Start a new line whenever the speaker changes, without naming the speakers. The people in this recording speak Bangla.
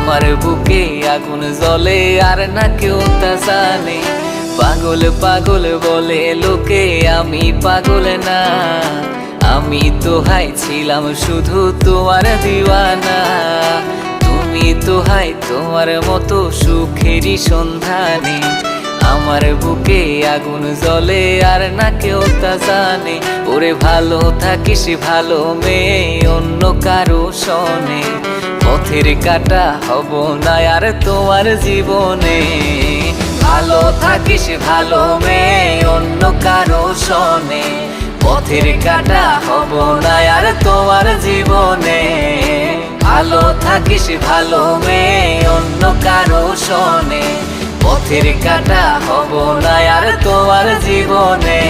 আমার বুকে আগুন জ্বলে আর না কেউ তা জানে। পাগল পাগল বলে লোকে, আমি পাগল না। আমি তো হাই ছিলাম শুধু তোমার দিওয়ানা। তুমি তো হাই তোমার মতো সুখেরই সন্ধানে। আমার বুকে আগুন জ্বলে আর না কেউ তা জানে। ওরে ভালো থাকিস ভালো মেয়ে, অন্য কারো শোনে। পথের কাটা হব না আর তোমার জীবনে। ভালো থাকিস ভালো মেয়ে, অন্য কারো শোনে। পথের কাটা হব না আর তোমার জীবনে। ভালো থাকিস ভালো মেয়ে, অন্য কারো শোনে। পথের কাটা হব না আর তোমার জীবনে।